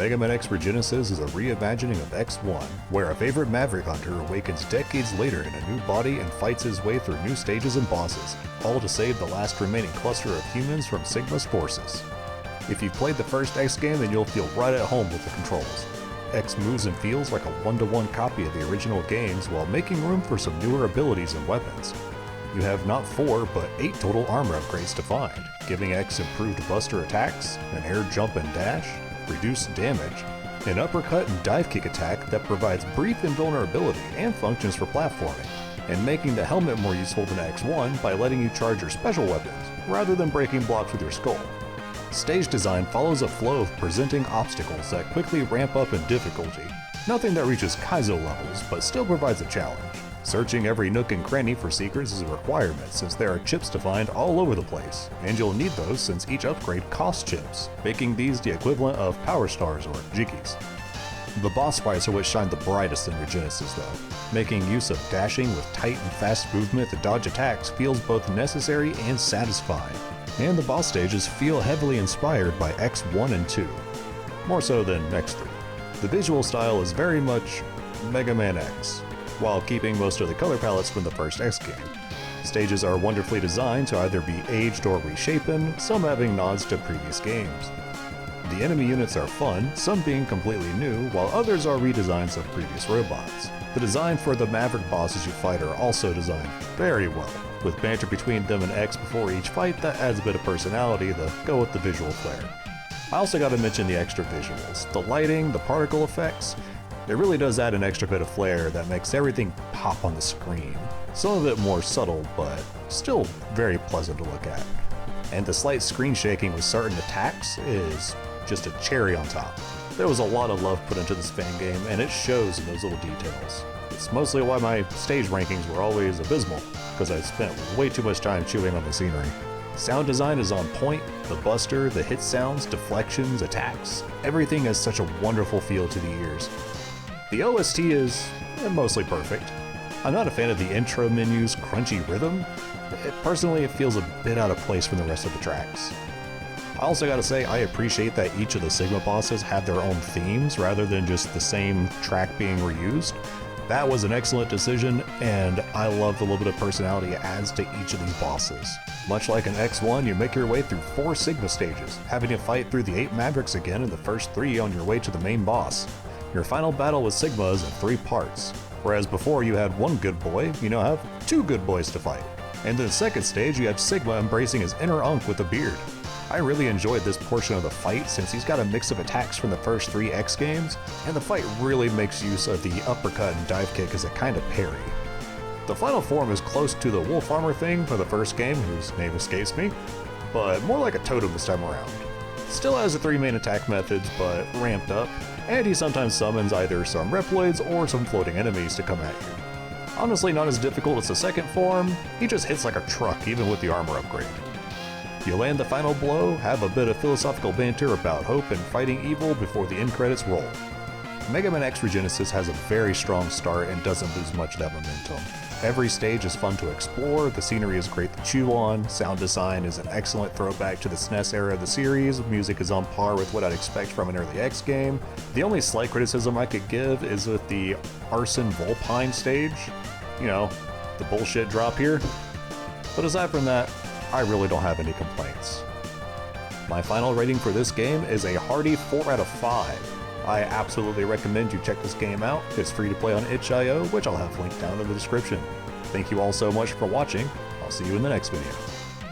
MMX Regenesis is a reimagining of X1, where a favorite Maverick hunter awakens decades later in a new body and fights his way through new stages and bosses, all to save the last remaining cluster of humans from Sigma's forces. If you've played the first X game, then you'll feel right at home with the controls. X moves and feels like a one-to-one copy of the original games while making room for some newer abilities and weapons. You have not 4, but 8 total armor upgrades to find, giving X improved buster attacks, an air jump and dash, reduced damage, an uppercut and dive kick attack that provides brief invulnerability and functions for platforming, and making the helmet more useful than X1 by letting you charge your special weapons, rather than breaking blocks with your skull. Stage design follows a flow of presenting obstacles that quickly ramp up in difficulty, nothing that reaches Kaizo levels, but still provides a challenge. Searching every nook and cranny for secrets is a requirement since there are chips to find all over the place, and you'll need those since each upgrade costs chips, making these the equivalent of power stars or jiggies. The boss fights are what shine the brightest in Regenesis though. Making use of dashing with tight and fast movement to dodge attacks feels both necessary and satisfying, and the boss stages feel heavily inspired by X1 and 2, more so than X3. The visual style is very much Mega Man X, while keeping most of the color palettes from the first X game. Stages are wonderfully designed to either be aged or reshapen, some having nods to previous games. The enemy units are fun, some being completely new, while others are redesigns of previous robots. The design for the Maverick bosses you fight are also designed very well, with banter between them and X before each fight that adds a bit of personality to go with the visual flair. I also gotta mention the extra visuals, the lighting, the particle effects. It really does add an extra bit of flair that makes everything pop on the screen. Some of it more subtle, but still very pleasant to look at. And the slight screen shaking with certain attacks is just a cherry on top. There was a lot of love put into this fan game, and it shows in those little details. It's mostly why my stage rankings were always abysmal, because I spent way too much time chewing on the scenery. Sound design is on point, the buster, the hit sounds, deflections, attacks, everything has such a wonderful feel to the ears. The OST is mostly perfect. I'm not a fan of the intro menu's crunchy rhythm. Personally, it feels a bit out of place from the rest of the tracks. I also gotta say, I appreciate that each of the Sigma bosses have their own themes rather than just the same track being reused. That was an excellent decision, and I love the little bit of personality it adds to each of these bosses. Much like in X1, you make your way through 4 Sigma stages, having to fight through the 8 Mavericks again in the first 3 on your way to the main boss. Your final battle with Sigma is in 3 parts, whereas before you had 1 good boy, you now have 2 good boys to fight. And in the second stage, you have Sigma embracing his inner Unk with a beard. I really enjoyed this portion of the fight since he's got a mix of attacks from the first 3 X games, and the fight really makes use of the uppercut and dive kick as a kind of parry. The final form is close to the wolf armor thing for the first game, whose name escapes me, but more like a totem this time around. Still has the 3 main attack methods, but ramped up, and he sometimes summons either some Reploids or some floating enemies to come at you. Honestly not as difficult as the second form, he just hits like a truck even with the armor upgrade. You land the final blow, have a bit of philosophical banter about hope and fighting evil before the end credits roll. Mega Man X Regenesis has a very strong start and doesn't lose much of that momentum. Every stage is fun to explore, the scenery is great to chew on, sound design is an excellent throwback to the SNES era of the series, music is on par with what I'd expect from an early X game. The only slight criticism I could give is with the Arson Volpine stage. You know, the bullshit drop here. But aside from that, I really don't have any complaints. My final rating for this game is a hearty 4 out of 5. I absolutely recommend you check this game out. It's free to play on itch.io, which I'll have linked down in the description. Thank you all so much for watching. I'll see you in the next video.